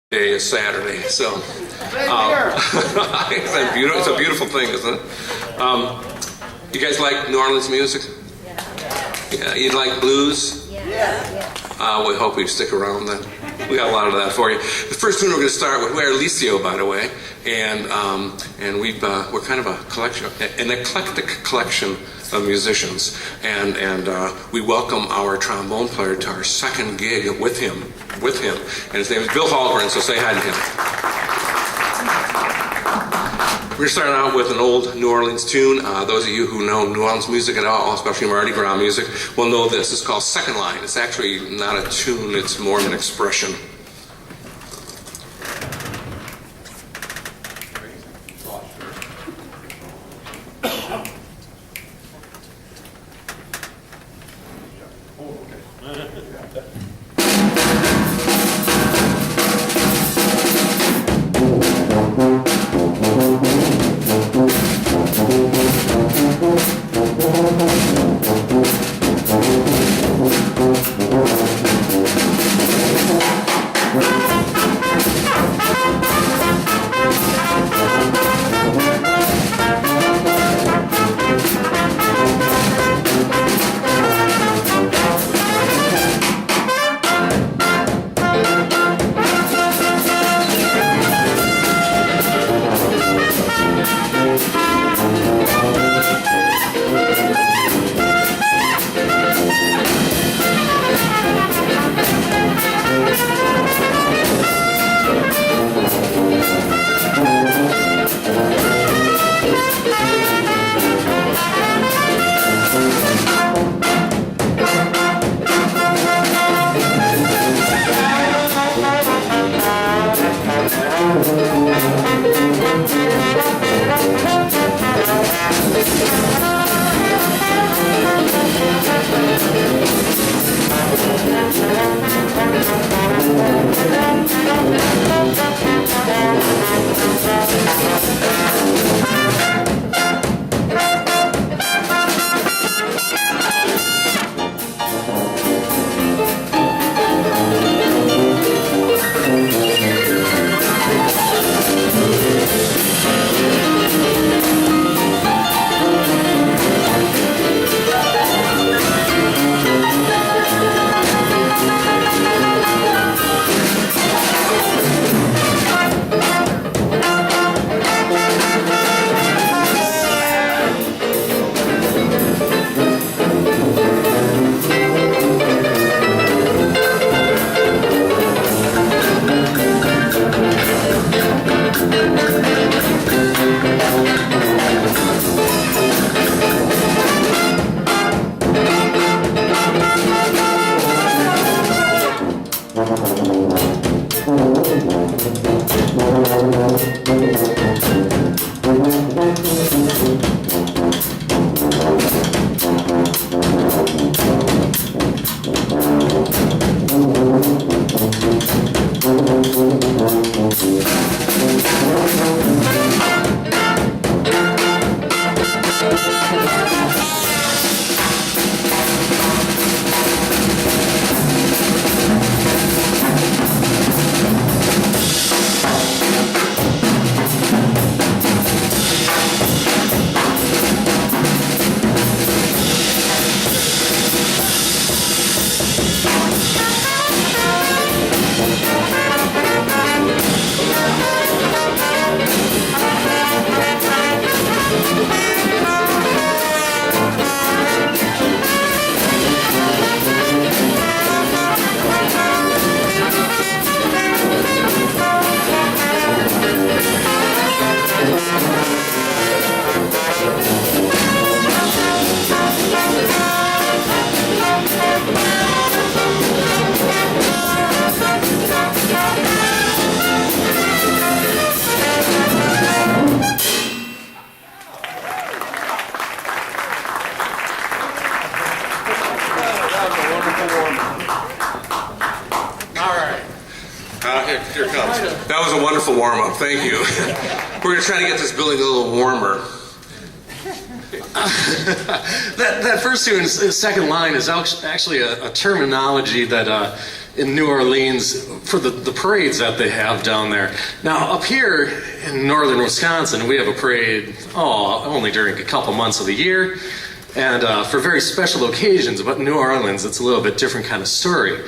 Day is Saturday, so it's a beautiful thing, isn't it? You guys like New Orleans music? Yeah, you like blues? We hope you stick around then. We got a lot of that for you. The first tune we're going to start with, we're Liscio, by the way, and we're kind of a collection, an eclectic collection of musicians, and we welcome our trombone player to our second gig with him, and his name is Bill Hallgren, so say hi to him. We're going to start out with an old New Orleans tune. Those of you who know New Orleans music at all, especially Mardi Gras music, will know this. It's called Second Line. It's actually not a tune, it's more of an expression. Here it comes. That was a wonderful warm-up. Thank you. We're going to try to get this building a little warmer. That first tune, second line, is actually a terminology that in New Orleans for the parades that they have down there. Now, up here in northern Wisconsin, we have a parade, only during a couple months of the year, and for very special occasions. But in New Orleans, it's a little bit different kind of story.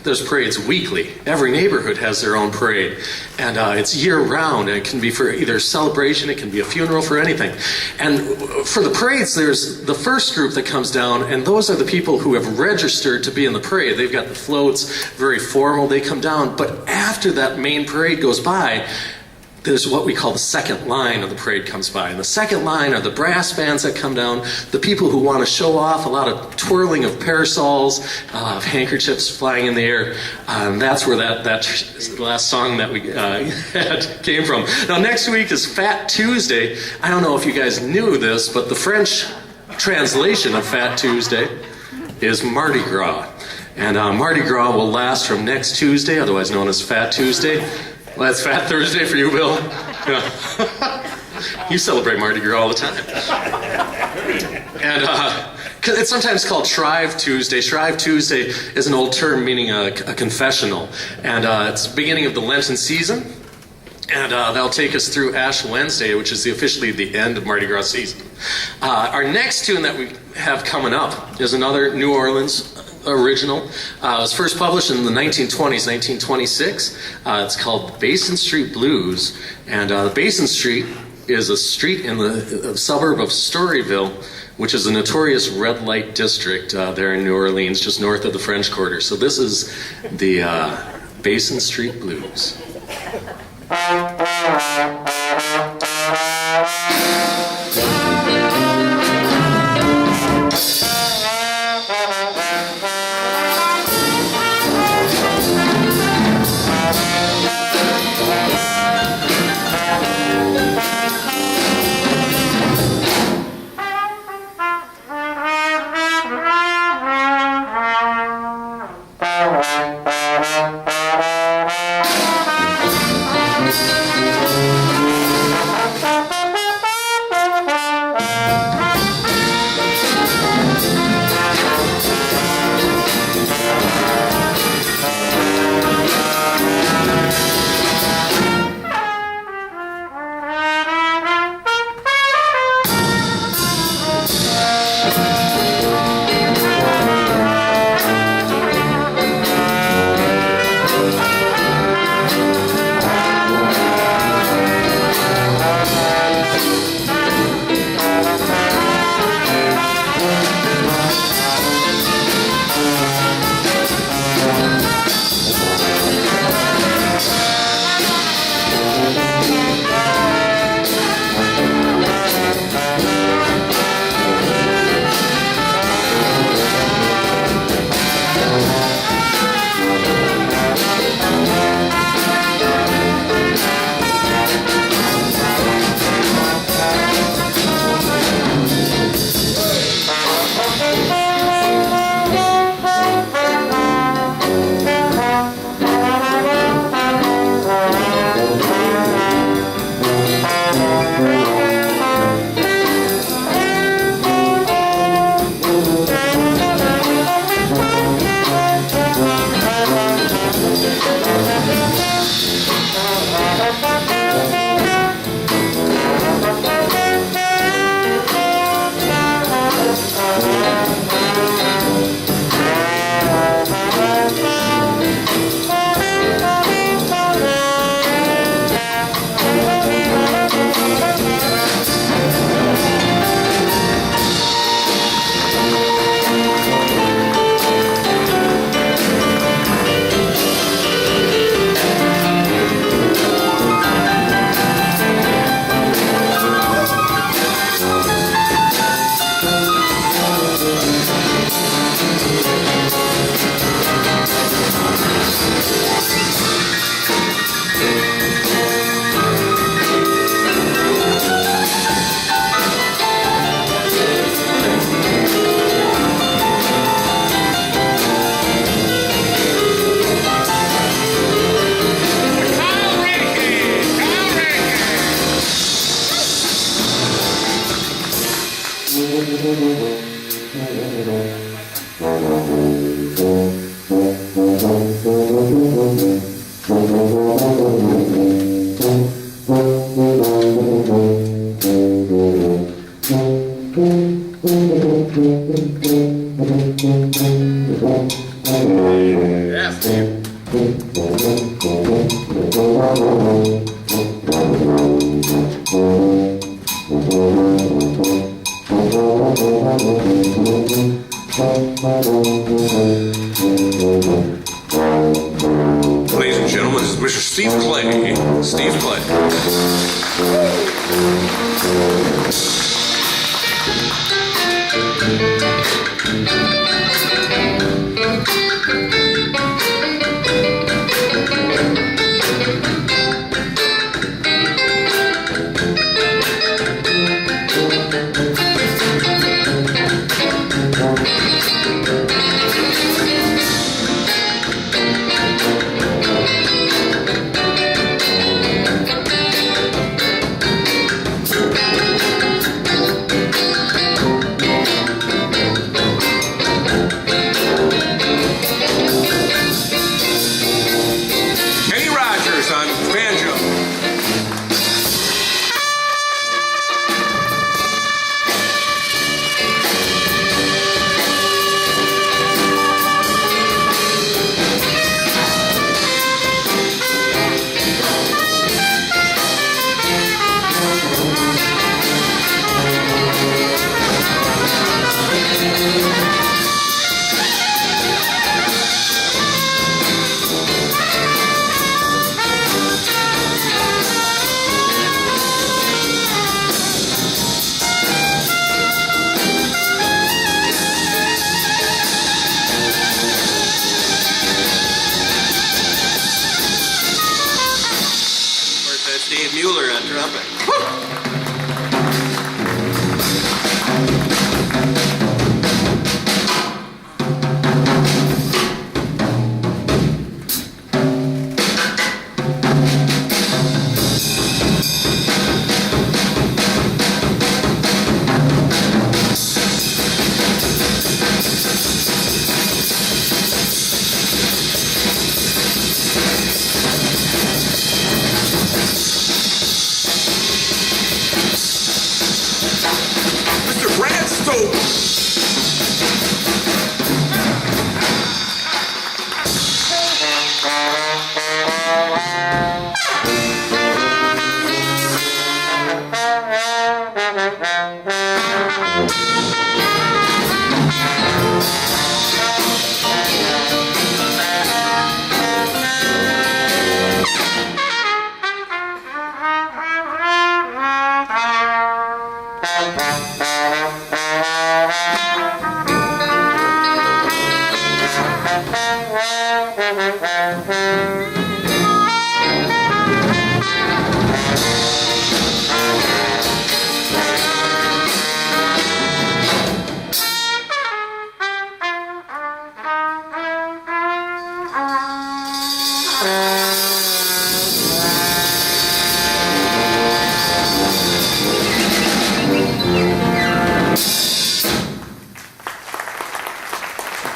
There's parades weekly. Every neighborhood has their own parade. And it's year-round, and it can be for either celebration, it can be a funeral, for anything. And for the parades, there's the first group that comes down, and those are the people who have registered to be in the parade. They've got the floats, very formal, they come down. But after that main parade goes by, there's what we call the second line of the parade comes by. And the second line are the brass bands that come down, the people who want to show off, a lot of twirling of parasols, of handkerchiefs flying in the air. And that's where that last song that we had came from. Now, next week is Fat Tuesday. I don't know if you guys knew this, but the French translation of Fat Tuesday is Mardi Gras. And Mardi Gras will last from next Tuesday, otherwise known as Fat Tuesday. Well, that's Fat Thursday for you, Bill. You celebrate Mardi Gras all the time. And it's sometimes called Shrive Tuesday. Shrive Tuesday is an old term meaning a confessional. And it's the beginning of the Lenten season. And that'll take us through Ash Wednesday, which is officially the end of Mardi Gras season. Our next tune that we have coming up is another New Orleans original. It was first published in the 1920s, 1926. It's called Basin Street Blues. And Basin Street is a street in the suburb of Storyville, which is a notorious red light district there in New Orleans, just north of the French Quarter. So this is the Basin Street Blues. Ladies and gentlemen, this is Mr. Steve Clay. Steve Clay.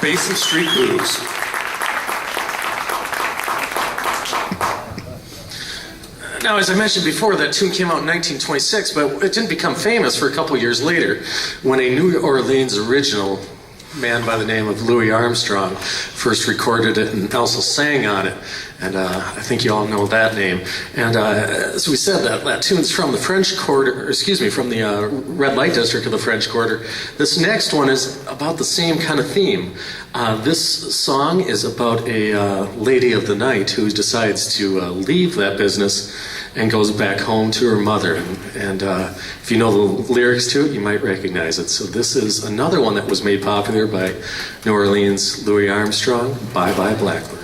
Basin Street Blues. Now, as I mentioned before, that tune came out in 1926, but it didn't become famous for a couple years later when a New Orleans original, man by the name of Louis Armstrong, first recorded it and also sang on it. And I think you all know that name. And as we said, that tune's from the French Quarter, or excuse me, from the red light district of the French Quarter. This next one is about the same kind of theme. This song is about a lady of the night who decides to leave that business and goes back home to her mother. And if you know the lyrics to it, you might recognize it. So this is another one that was made popular by New Orleans Louis Armstrong, Bye Bye Blackbird.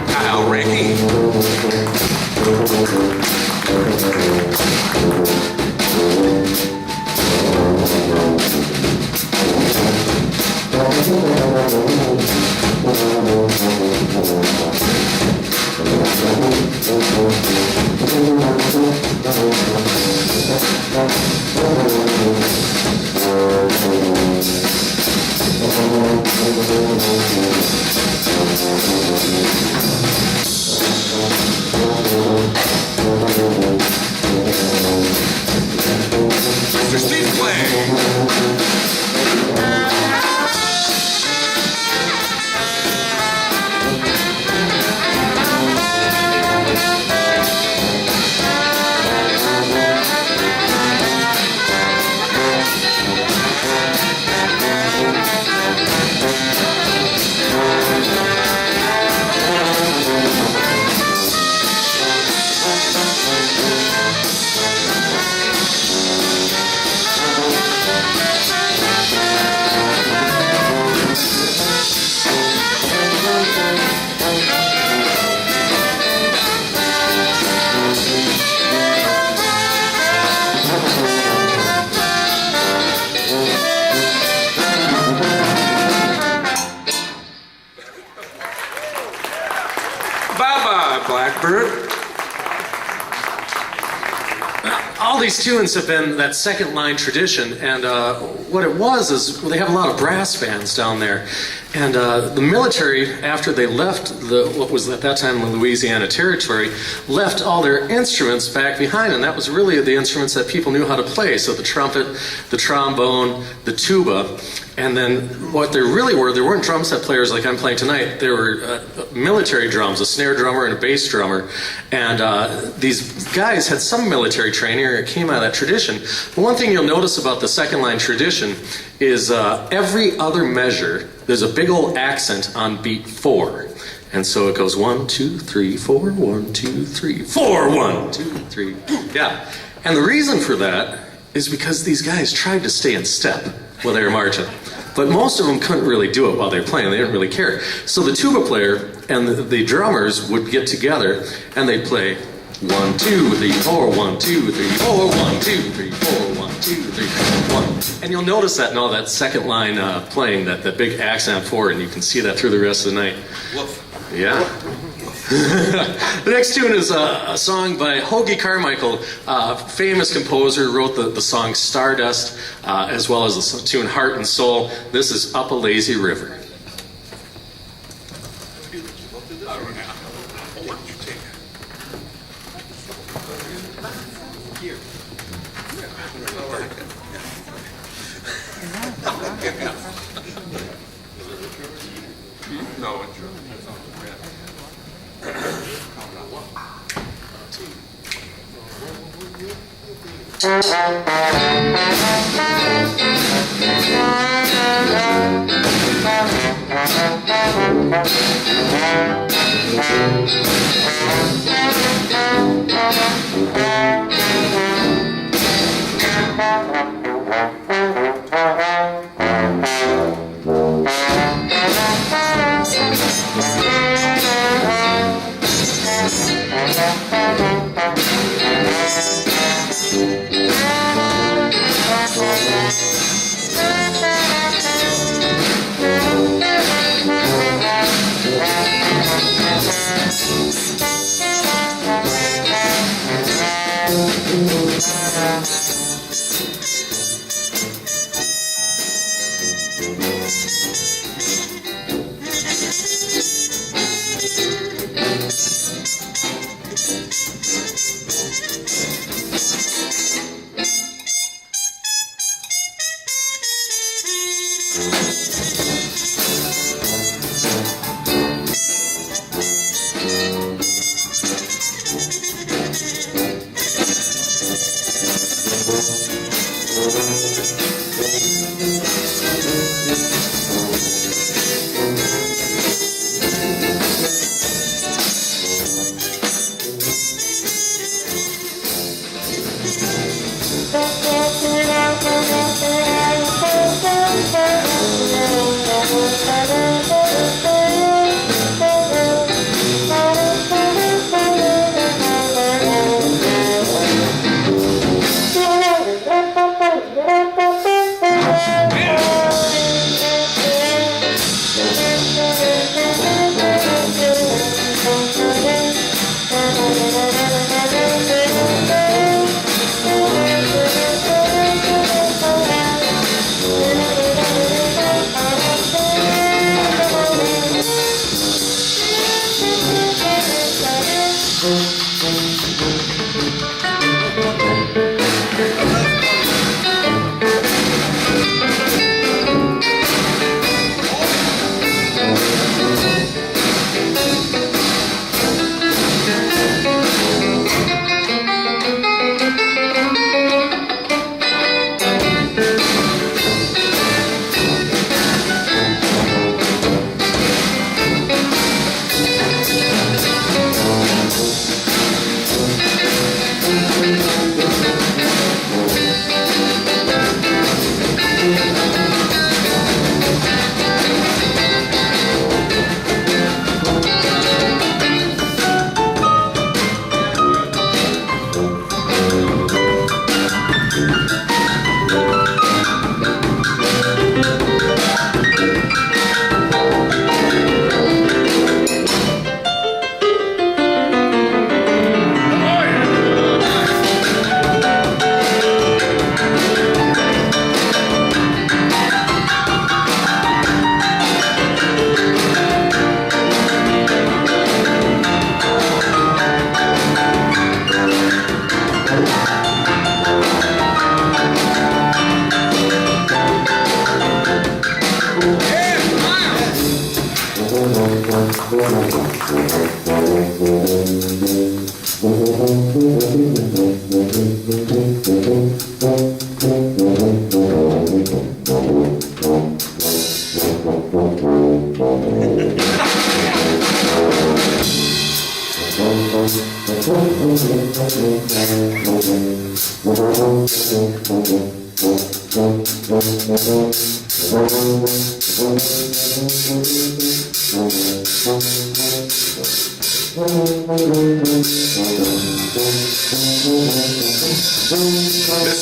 Kyle Ricky. Mr. Steve Clay. Bye-bye, Blackbird. All these tunes have been that second line tradition, and what it was is they have a lot of brass bands down there. And the military, after they left what was at that time the Louisiana Territory, left all their instruments back behind, and that was really the instruments that people knew how to play. So the trumpet, the trombone, the tuba, and then what there really were, there weren't drum set players like I'm playing tonight. There were military drums, a snare drummer and a bass drummer, and these guys had some military training, or it came out of that tradition. But one thing you'll notice about the second line tradition is every other measure, there's a big old accent on beat 4. And so it goes 1, 2, 3, 4, 1, 2, 3, 4, 1, 2, 3. Yeah. And the reason for that is because these guys tried to stay in step while they were marching. But most of them couldn't really do it while they were playing. They didn't really care. So the tuba player and the drummers would get together and they'd play 1, 2, 3, 4, 1, 2, 3, 4, 1, 2, 3, 4, 1, 2, 3, 1. And you'll notice that in all that second line playing, that big accent 4, and you can see that through the rest of the night. Woof. Yeah. The next tune is a song by Hoagie Carmichael, famous composer, wrote the song Stardust, as well as the tune Heart and Soul. This is Up a Lazy River.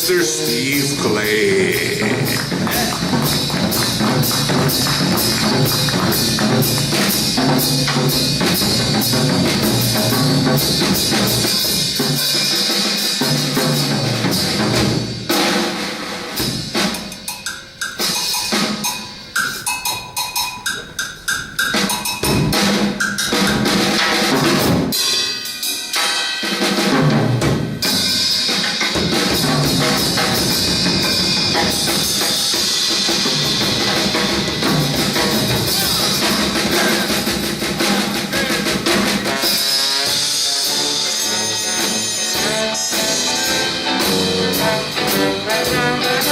Mr. Steve Clay. Thank you.